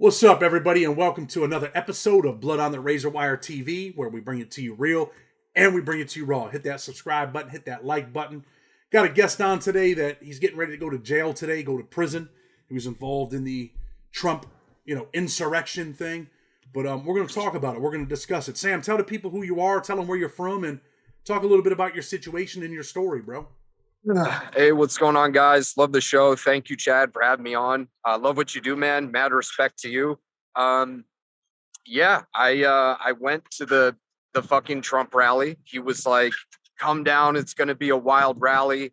What's up, everybody, and welcome to another episode of Blood on the Razor Wire TV, where we bring it to you real and we bring it to you raw. Hit that subscribe button, hit that like button. Got a guest on today that he's getting ready to go to jail today, go to prison. He was involved in the Trump, insurrection thing. But we're going to talk about it. We're going to discuss it. Sam, tell the people who you are, tell them where you're from, and talk a little bit about your situation and your story, bro. Hey, what's going on, guys? Love the show. Thank you, Chad, for having me on. Love what you do, man. Mad respect to you. I went to the fucking Trump rally. He was like, "Come down. It's going to be a wild rally."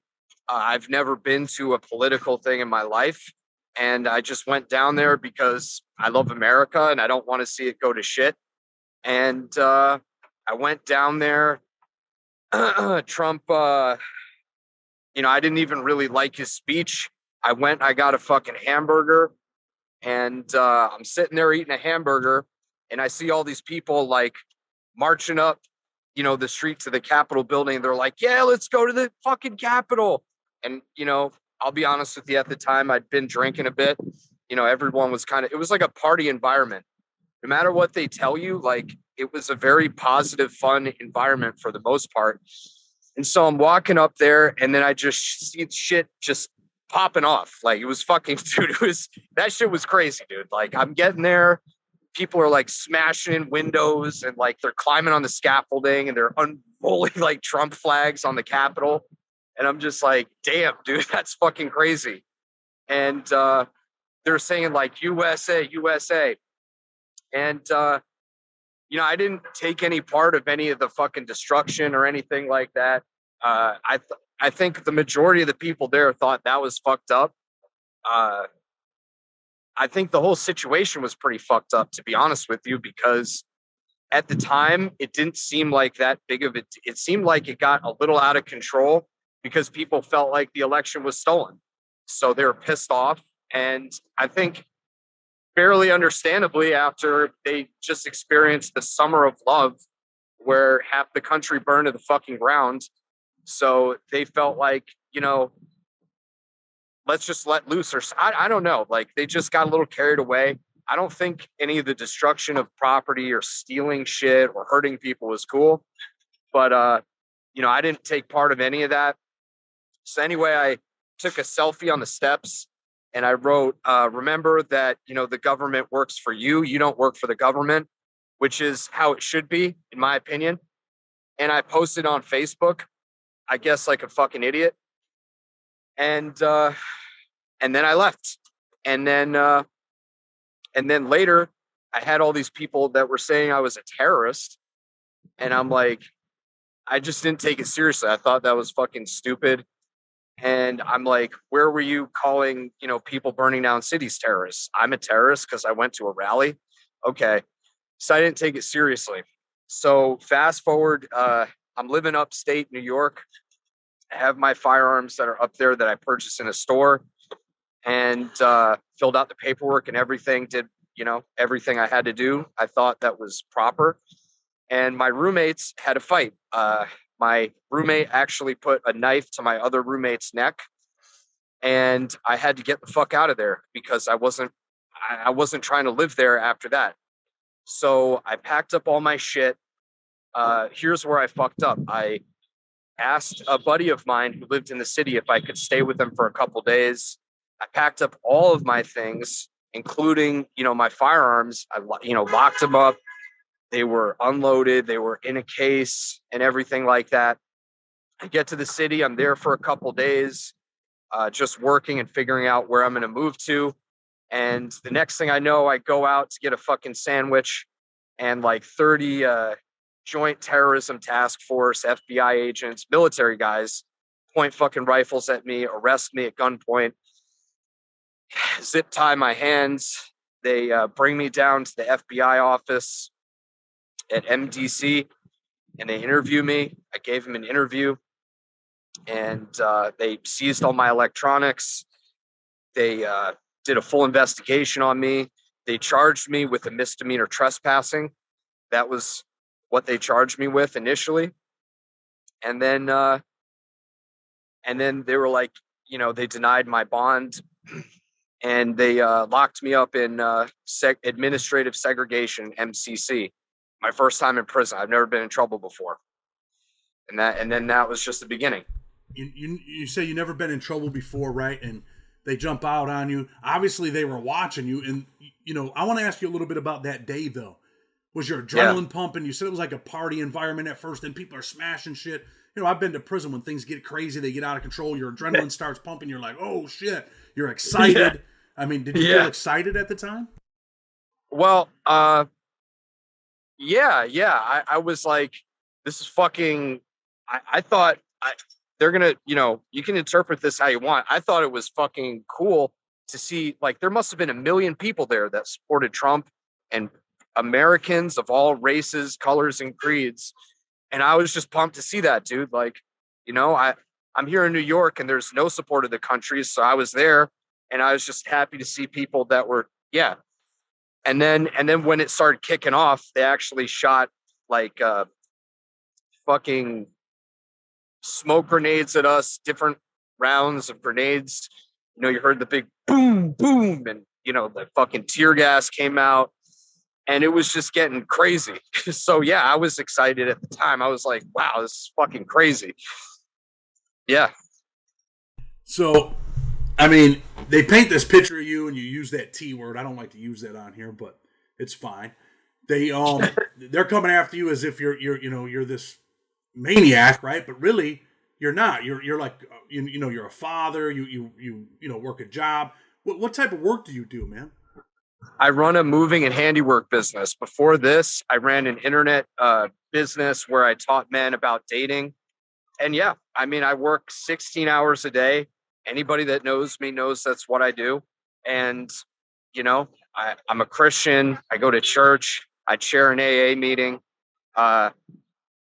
I've never been to a political thing in my life, and I just went down there because I love America and I don't want to see it go to shit. And I went down there. Trump. I didn't even really like his speech. I got a fucking hamburger, and I'm sitting there eating a hamburger, and I see all these people like marching up, the street to the Capitol building. They're like, "Yeah, let's go to the fucking Capitol." And, I'll be honest with you, at the time I'd been drinking a bit. Everyone was it was like a party environment. No matter what they tell you, like, it was a very positive, fun environment for the most part. And so I'm walking up there, and then I just see shit just popping off. Like, it was fucking, dude, that shit was crazy, dude. Like, I'm getting there. People are like smashing in windows, and like they're climbing on the scaffolding, and they're unrolling like Trump flags on the Capitol. And I'm just like, damn, dude, that's fucking crazy. And they're saying like USA, USA. And, I didn't take any part of any of the fucking destruction or anything like that. I think the majority of the people there thought that was fucked up. I think the whole situation was pretty fucked up, to be honest with you, because at the time it didn't seem like that big of it. It seemed like it got a little out of control because people felt like the election was stolen. So they were pissed off. And I think fairly understandably, after they just experienced the summer of love where half the country burned to the fucking ground. So they felt like, let's just let loose. Or I don't know, like they just got a little carried away. I don't think any of the destruction of property or stealing shit or hurting people was cool. But, I didn't take part of any of that. So anyway, I took a selfie on the steps. And I wrote, remember that, the government works for you. You don't work for the government, which is how it should be, in my opinion. And I posted on Facebook, I guess like a fucking idiot. And then I left. And then later, I had all these people that were saying I was a terrorist. And I'm like, I just didn't take it seriously. I thought that was fucking stupid. And I'm like, where were you calling, people burning down cities terrorists? I'm a terrorist because I went to a rally. Okay. So I didn't take it seriously. So fast forward, I'm living upstate New York. I have my firearms that are up there that I purchased in a store and filled out the paperwork and everything, did, everything I had to do. I thought that was proper. And my roommates had a fight. My roommate actually put a knife to my other roommate's neck, and I had to get the fuck out of there because I wasn't trying to live there after that. So I packed up all my shit. Here's where I fucked up. I asked a buddy of mine who lived in the city if I could stay with him for a couple days. I packed up all of my things, including, my firearms. I, locked them up. They were unloaded. They were in a case and everything like that. I get to the city. I'm there for a couple days, just working and figuring out where I'm going to move to. And the next thing I know, I go out to get a fucking sandwich, and like 30 Joint Terrorism Task Force, FBI agents, military guys point fucking rifles at me, arrest me at gunpoint, zip tie my hands. They bring me down to the FBI office at MDC, and they interview me. I gave them an interview, and they seized all my electronics. They did a full investigation on me. They charged me with a misdemeanor trespassing. That was what they charged me with initially. And then they were like, they denied my bond. and they locked me up in administrative segregation, MCC. My first time in prison. I've never been in trouble before, and then that was just the beginning. You say you never been in trouble before, right? And they jump out on you. Obviously, they were watching you, and I want to ask you a little bit about that day, though. Was your adrenaline pumping? You said it was like a party environment at first, and people are smashing shit. I've been to prison when things get crazy, they get out of control. Your adrenaline starts pumping. You're like, oh shit! You're excited. Yeah. I mean, did you feel excited at the time? Well, yeah. I was like, this is fucking. I thought they're gonna, you can interpret this how you want. I thought it was fucking cool to see, like, there must have been 1 million people there that supported Trump, and Americans of all races, colors, and creeds. And I was just pumped to see that, dude. Like, I'm here in New York and there's no support of the country. So I was there and I was just happy to see people that were, yeah. And then when it started kicking off, they actually shot like fucking smoke grenades at us, different rounds of grenades. You heard the big boom, boom, and the fucking tear gas came out. And it was just getting crazy. So, yeah, I was excited at the time. I was like, wow, this is fucking crazy. Yeah. So, I mean, they paint this picture of you and you use that T word. I don't like to use that on here, but it's fine. They're coming after you as if you're this maniac, right? But really, you're not. You're like, you're a father. You work a job. What type of work do you do, man? I run a moving and handiwork business. Before this, I ran an internet business where I taught men about dating. And yeah, I mean, I work 16 hours a day. Anybody that knows me knows that's what I do. And, I'm a Christian. I go to church. I chair an AA meeting. I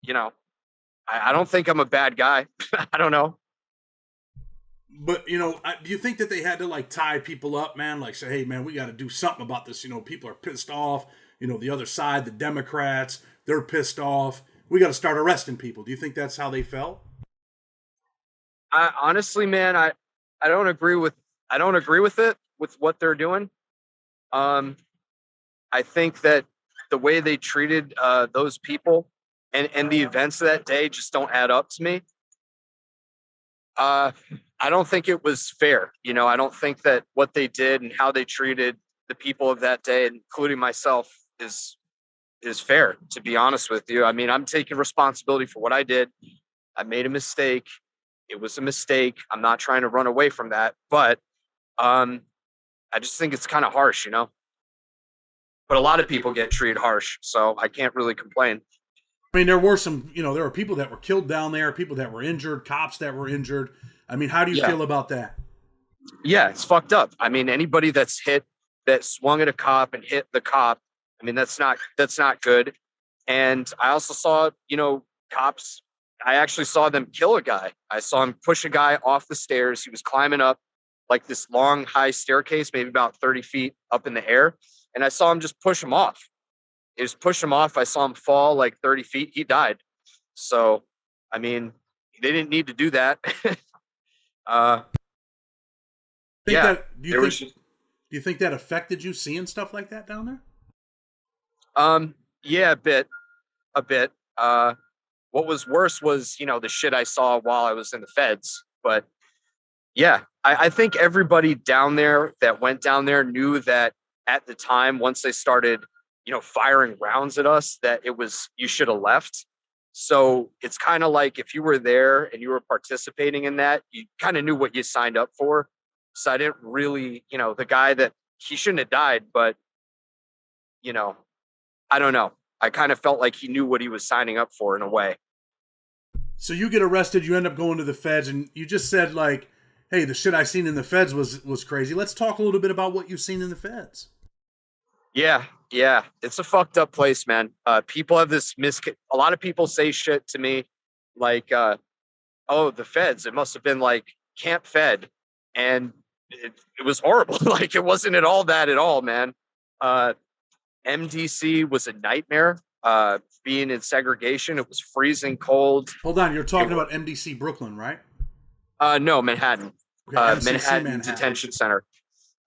don't think I'm a bad guy. I don't know. But, do you think that they had to, like, tie people up, man? Like, say, hey, man, we got to do something about this. People are pissed off. The other side, the Democrats, they're pissed off. We got to start arresting people. Do you think that's how they felt? Honestly, man, I don't agree with it, with what they're doing. I think that the way they treated those people and the events of that day just don't add up to me. I don't think it was fair. I don't think that what they did and how they treated the people of that day, including myself, is fair, to be honest with you. I mean, I'm taking responsibility for what I did. I made a mistake. It was a mistake. I'm not trying to run away from that, but I just think it's kind of harsh, But a lot of people get treated harsh, so I can't really complain. I mean, there were some, there were people that were killed down there, people that were injured, cops that were injured. I mean, how do you feel about that? Yeah, it's fucked up. I mean, anybody that swung at a cop and hit the cop, I mean, that's not good. And I also saw, cops, I actually saw them kill a guy. I saw him push a guy off the stairs. He was climbing up like this long, high staircase, maybe about 30 feet up in the air. And I saw him just push him off. He just pushed him off. I saw him fall like 30 feet. He died. So, I mean, they didn't need to do that. Do you think that affected you seeing stuff like that down there? Yeah, a bit. What was worse was, the shit I saw while I was in the feds. But yeah, I think everybody down there that went down there knew that at the time, once they started, firing rounds at us, that you should have left. So it's kind of like if you were there and you were participating in that, you kind of knew what you signed up for. So I didn't really, the guy that he shouldn't have died, but, I don't know. I kind of felt like he knew what he was signing up for in a way. So you get arrested, you end up going to the feds, and you just said, like, hey, the shit I seen in the feds was crazy. Let's talk a little bit about what you've seen in the feds. Yeah. It's a fucked up place, man. People have this a lot of people say shit to me like, oh, the feds, it must have been like Camp Fed. And it was horrible. Like, it wasn't at all, man. MDC was a nightmare. Being in segregation, it was freezing cold. Hold on, you're talking about MDC Brooklyn, right? No, Manhattan. Okay, Manhattan Detention Center.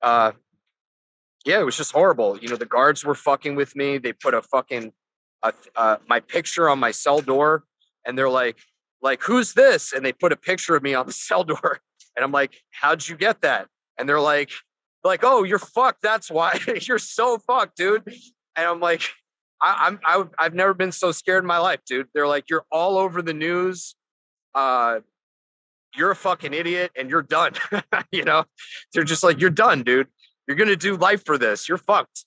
uh, yeah, it was just horrible. You know, the guards were fucking with me. They put a fucking my picture on my cell door, and they're like, who's this? And they put a picture of me on the cell door, and I'm like, how'd you get that? And they're like, oh, you're fucked. That's why. You're so fucked, dude. And I'm like, I've never been so scared in my life, dude. They're like, you're all over the news. You're a fucking idiot, and you're done. You know, they're just like, you're done, dude. You're gonna do life for this. You're fucked.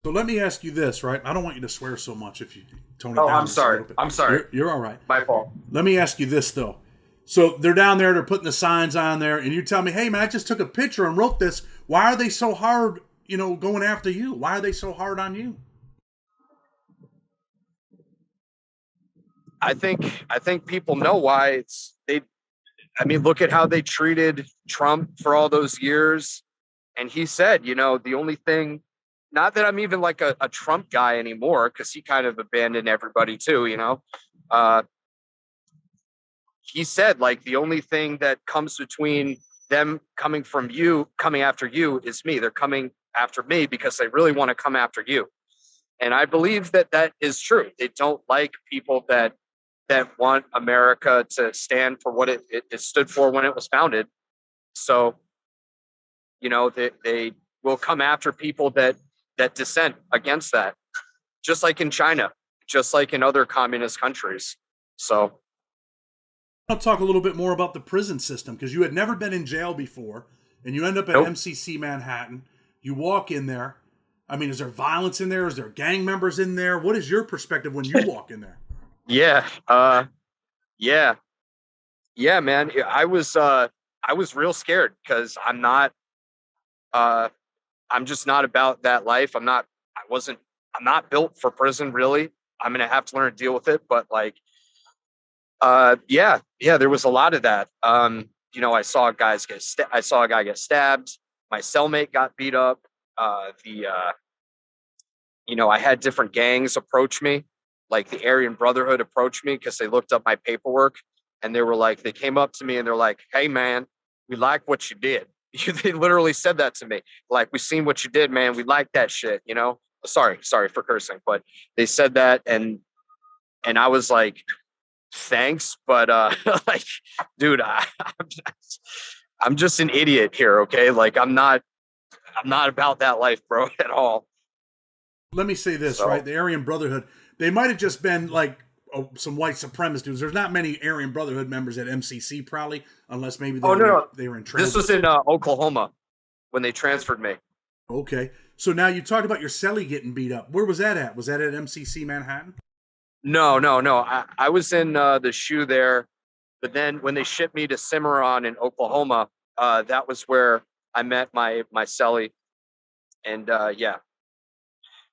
So let me ask you this, right? I don't want you to swear so much if you tone it down. Oh, I'm sorry. I'm sorry. You're all right. My fault. Let me ask you this, though. So they're down there, they're putting the signs on there, and you tell me, hey, man, I just took a picture and wrote this. Why are they so hard, going after you? Why are they so hard on you? I think people know why. Look at how they treated Trump for all those years. And he said, the only thing, not that I'm even like a Trump guy anymore, because he kind of abandoned everybody too, he said, like, the only thing that comes between them coming after you is me. They're coming after me because they really want to come after you. And I believe that is true. They don't like people that want America to stand for what it stood for when it was founded. So, they will come after people that dissent against that, just like in China, just like in other communist countries. So I'll talk a little bit more about the prison system, because you had never been in jail before, and you end up at Nope. MCC Manhattan. You walk in there. I mean, is there violence in there? Is there gang members in there? What is your perspective when you walk in there? yeah, man. I was real scared because I'm just not about that life. I'm not built for prison, really. I'm gonna have to learn to deal with it, but like, there was a lot of that. I saw a guy get stabbed. My cellmate got beat up. I had different gangs approach me, like the Aryan Brotherhood approached me because they looked up my paperwork, and they came up to me and they're like, "Hey, man, we like what you did." They literally said that to me. Like, we seen what you did, man. We like that shit, Sorry for cursing, but they said that, and I was like, thanks, but like, dude, I'm just an idiot here, okay? Like, I'm not about that life, bro, at all. Let me say this, right? The Aryan Brotherhood, they might have just been like some white supremacist dudes. There's not many Aryan Brotherhood members at MCC, probably, unless maybe they were in transit. This was in Oklahoma when they transferred me. Okay. So now you talked about your cellie getting beat up. Where was that at? Was that at MCC Manhattan? No. I was in the shoe there, but then when they shipped me to Cimarron in Oklahoma, that was where I met my cellie. And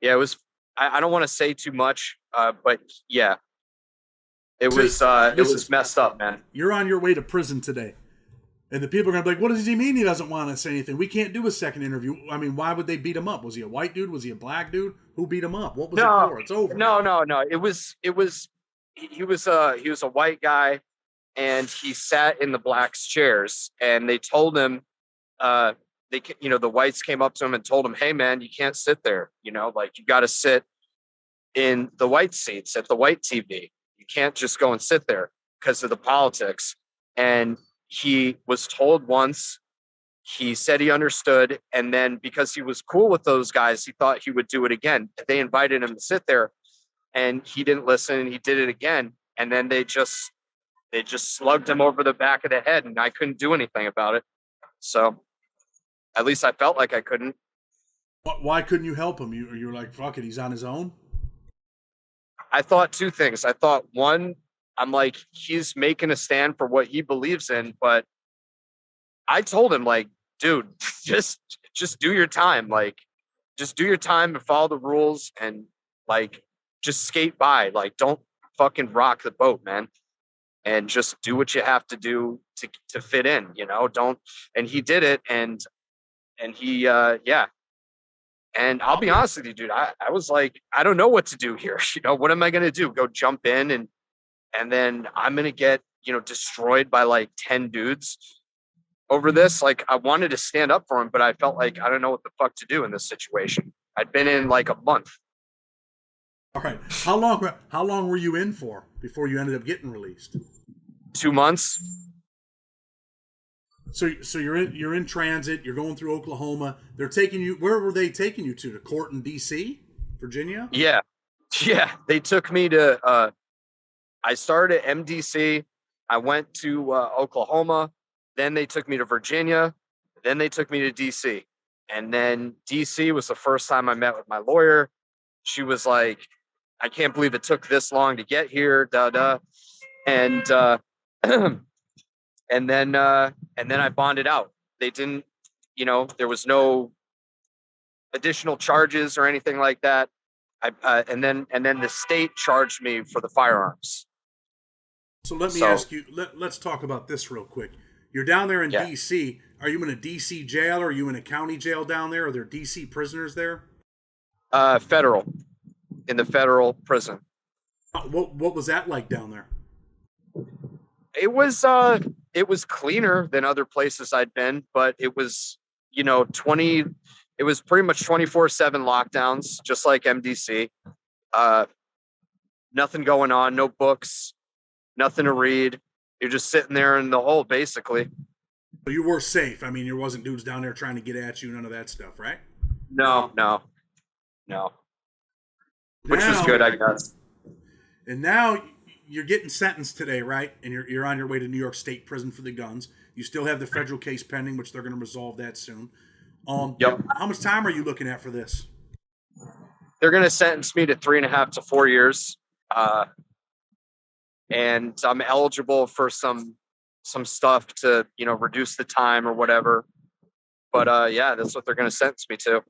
it was. I don't want to say too much, but yeah, it was messed up, man. You're on your way to prison today, and the people are gonna be like, "What does he mean he doesn't want to say anything? We can't do a second interview." I mean, why would they beat him up? Was he a white dude? Was he a black dude? Who beat him up? What was it for? It's over. No. He was a white guy, and he sat in the blacks' chairs, and they told him, the whites came up to him and told him, "Hey, man, you can't sit there. Like, you got to sit in the white seats at the white TV. You can't just go and sit there because of the politics." And he was told once. He said he understood, and then because he was cool with those guys, he thought he would do it again. They invited him to sit there, and he didn't listen, and he did it again, and then they just slugged him over the back of the head, and I couldn't do anything about it. So at least I felt like I couldn't. Why couldn't you help him? You were like, fuck it, he's on his own? I thought two things. I thought, one, I'm like, he's making a stand for what he believes in, but I told him, like, dude, just do your time. Like, just do your time and follow the rules, and like, just skate by. Like, don't fucking rock the boat, man. And just do what you have to do to fit in, don't. And he did it. And he, yeah. And I'll be honest with you, dude, I was like, I don't know what to do here. What am I going to do? Go jump in and then I'm going to get, destroyed by like 10 dudes. over this. Like, I wanted to stand up for him, but I felt like I don't know what the fuck to do in this situation. I'd been in like a month. All right. How long were you in for before you ended up getting released? 2 months. So you're in transit. You're going through Oklahoma. They're taking you. Where were they taking you to? To court in D.C., Virginia? Yeah. They took me to. I started at MDC. I went to Oklahoma. Then they took me to Virginia. Then they took me to DC. And then DC was the first time I met with my lawyer. She was like, I can't believe it took this long to get here. And and then I bonded out. They didn't, there was no additional charges or anything like that. And then the state charged me for the firearms. So let me ask you. Let's talk about this real quick. You're down there in D.C. Are you in a D.C. jail, or are you in a county jail down there? Are there D.C. prisoners there? Federal, in the federal prison. What was that like down there? It was cleaner than other places I'd been, but it was, it was pretty much 24/7 lockdowns, just like MDC. Nothing going on, no books, nothing to read. You're just sitting there in the hole, basically. But you were safe. I mean, there wasn't dudes down there trying to get at you, none of that stuff, right? No. Which was good, I guess. And now you're getting sentenced today, right? And you're on your way to New York State prison for the guns. You still have the federal case pending, which they're going to resolve that soon. Yep. How much time are you looking at for this? They're going to sentence me to 3.5 to 4 years. And I'm eligible for some stuff to, reduce the time or whatever. But yeah, that's what they're going to sentence me to.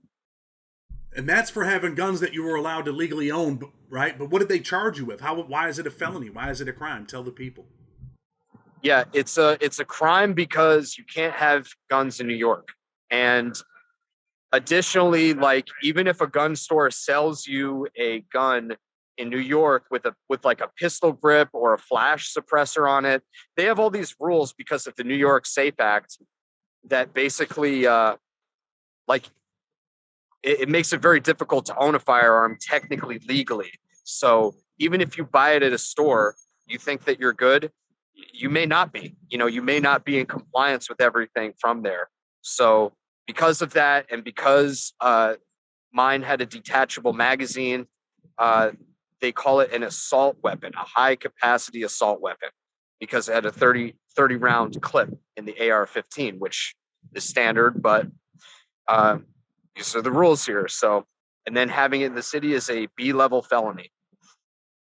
And that's for having guns that you were allowed to legally own, right? But what did they charge you with? Why is it a felony? Why is it a crime? Tell the people. Yeah, it's a crime because you can't have guns in New York. And additionally, like, even if a gun store sells you a gun in New York with like a pistol grip or a flash suppressor on it, they have all these rules because of the New York Safe Act that basically it makes it very difficult to own a firearm technically legally. So even if you buy it at a store, you think that you're good, you may not be. You may not be in compliance with everything from there. So because of that, and because mine had a detachable magazine, they call it an assault weapon, a high capacity assault weapon, because it had a 30 round clip in the AR-15, which is standard, but these are the rules here. So, and then having it in the city is a B-level felony.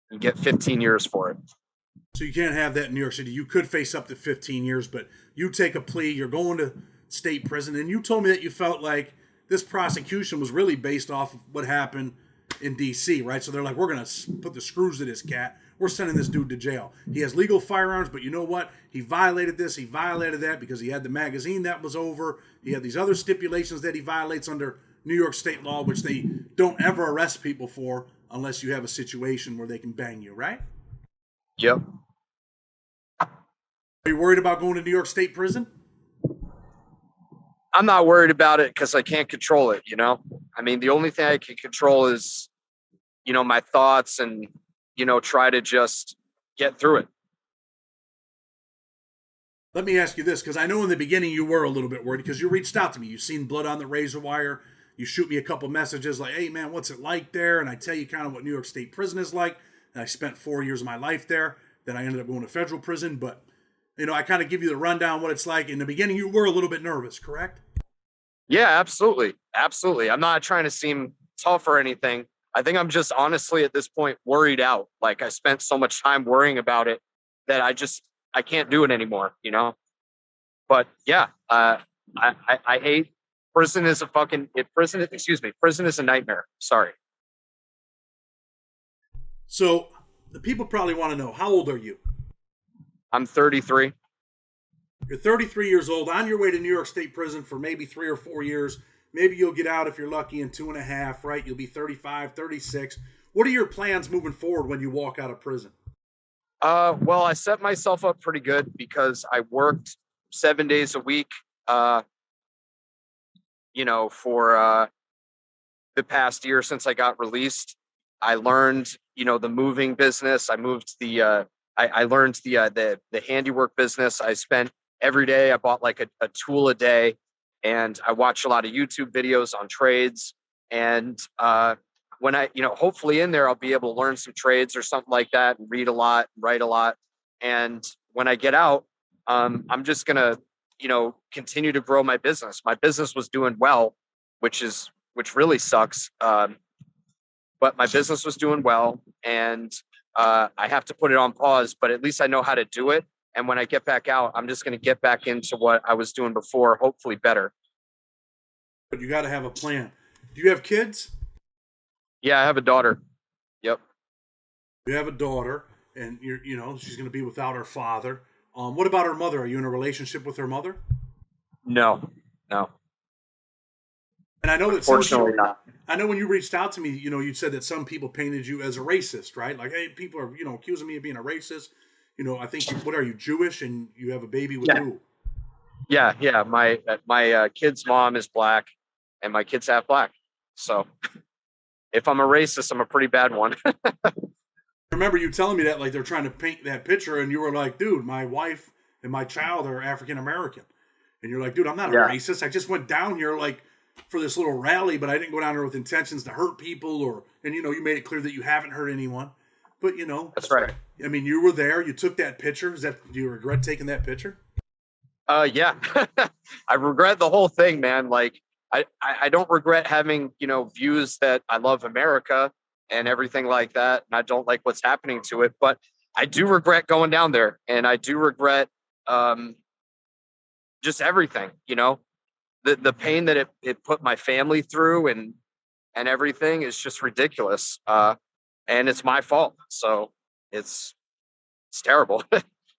You get 15 years for it. So you can't have that in New York City. You could face up to 15 years, but you take a plea, you're going to state prison, and you told me that you felt like this prosecution was really based off of what happened in D.C., right? So they're like, we're going to put the screws to this cat. We're sending this dude to jail. He has legal firearms, but you know what? He violated this, he violated that because he had the magazine that was over. He had these other stipulations that he violates under New York state law, which they don't ever arrest people for unless you have a situation where they can bang you, right? Yep. Are you worried about going to New York State prison? I'm not worried about it because I can't control it, I mean, the only thing I can control is, my thoughts and, try to just get through it. Let me ask you this, because I know in the beginning you were a little bit worried because you reached out to me. You've seen Blood on the Razor Wire. You shoot me a couple messages like, hey, man, what's it like there? And I tell you kind of what New York State prison is like. And I spent 4 years of my life there. Then I ended up going to federal prison. But, I kind of give you the rundown what it's like. In the beginning, you were a little bit nervous, correct? Yeah, absolutely. Absolutely. I'm not trying to seem tough or anything. I think I'm just honestly at this point worried out. Like, I spent so much time worrying about it that I can't do it anymore, But yeah, I hate prison is prison is a nightmare. Sorry. So the people probably want to know, how old are you? I'm 33. You're 33 years old, on your way to New York State prison for maybe 3 or 4 years. Maybe you'll get out if you're lucky in 2.5, right? You'll be 35, 36. What are your plans moving forward when you walk out of prison? Well, I set myself up pretty good because I worked 7 days a week, for the past year since I got released. I learned, the moving business. I moved I learned the handiwork business. I spent every day, I bought like a tool a day, and I watched a lot of YouTube videos on trades. And when hopefully in there, I'll be able to learn some trades or something like that, and read a lot, write a lot. And when I get out, I'm just going to, continue to grow my business. My business was doing well, which really sucks. But my business was doing well, and I have to put it on pause, but at least I know how to do it. And when I get back out, I'm just going to get back into what I was doing before, hopefully better. But you got to have a plan. Do you have kids? Yeah, I have a daughter. Yep. You have a daughter, and she's going to be without her father. What about her mother? Are you in a relationship with her mother? No. And I know that Unfortunately not. I know when you reached out to me, you said that some people painted you as a racist, right? Like, hey, people are, accusing me of being a racist. I think, what are you, Jewish, and you have a baby with who? Yeah. My kid's mom is black, and my kid's half black. So if I'm a racist, I'm a pretty bad one. I remember you telling me that, like, they're trying to paint that picture, and you were like, dude, my wife and my child are African-American. And you're like, dude, I'm not a racist. I just went down here, like, for this little rally, but I didn't go down there with intentions to hurt people, and you made it clear that you haven't hurt anyone. But, That's right. I mean, you were there, you took that picture. Do you regret taking that picture? Yeah. I regret the whole thing, man. Like, I don't regret having, views that I love America and everything like that, and I don't like what's happening to it, but I do regret going down there, and I do regret just everything, the pain that it put my family through and everything is just ridiculous. And it's my fault. So it's terrible.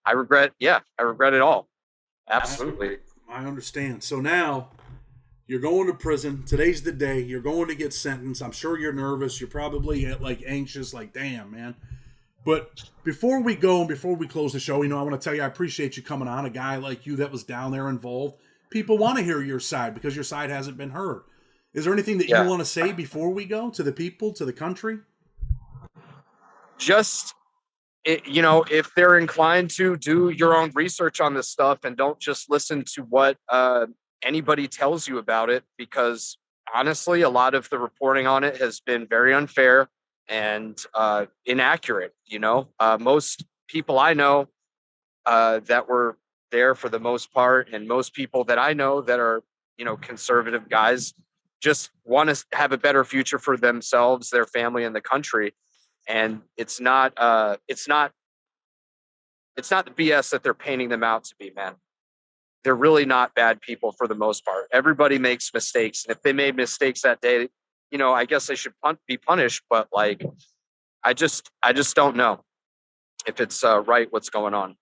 I regret it all. Absolutely. I understand. So now you're going to prison. Today's the day. You're going to get sentenced. I'm sure you're nervous. You're probably like anxious, like, damn, man. But before we go and before we close the show, I want to tell you, I appreciate you coming on. A guy like you that was down there involved. People want to hear your side because your side hasn't been heard. Is there anything that you want to say before we go to the people, to the country? Just, if they're inclined to do your own research on this stuff and don't just listen to what anybody tells you about it, because honestly, a lot of the reporting on it has been very unfair and inaccurate. Most people I know that were there for the most part, and most people that I know that are, conservative guys, just want to have a better future for themselves, their family, and the country. And it's not the BS that they're painting them out to be, man. They're really not bad people for the most part. Everybody makes mistakes, and if they made mistakes that day, I guess they should be punished. But like, I just don't know if it's right what's going on.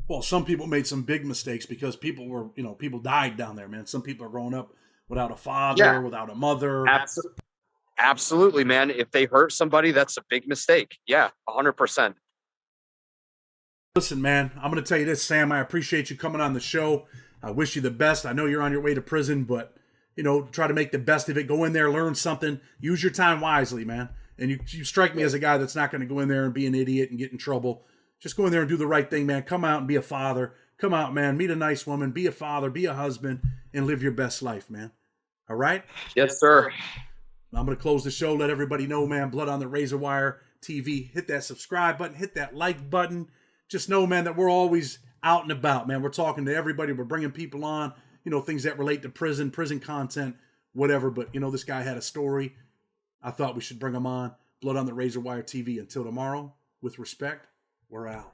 Well, some people made some big mistakes because people died down there, man. Some people are growing up without a father, without a mother. Absolutely, man. If they hurt somebody, that's a big mistake. Yeah, 100%. Listen, man, I'm going to tell you this, Sam. I appreciate you coming on the show. I wish you the best. I know you're on your way to prison, but, try to make the best of it. Go in there, learn something. Use your time wisely, man. And you strike me as a guy that's not going to go in there and be an idiot and get in trouble. Just go in there and do the right thing, man. Come out and be a father. Come out, man. Meet a nice woman. Be a father. Be a husband. And live your best life, man. All right? Yes, sir. I'm going to close the show. Let everybody know, man. Blood on the Razor Wire TV. Hit that subscribe button. Hit that like button. Just know, man, that we're always out and about, man. We're talking to everybody. We're bringing people on, things that relate to prison content, whatever. But, this guy had a story. I thought we should bring him on. Blood on the Razor Wire TV. Until tomorrow, with respect, we're out.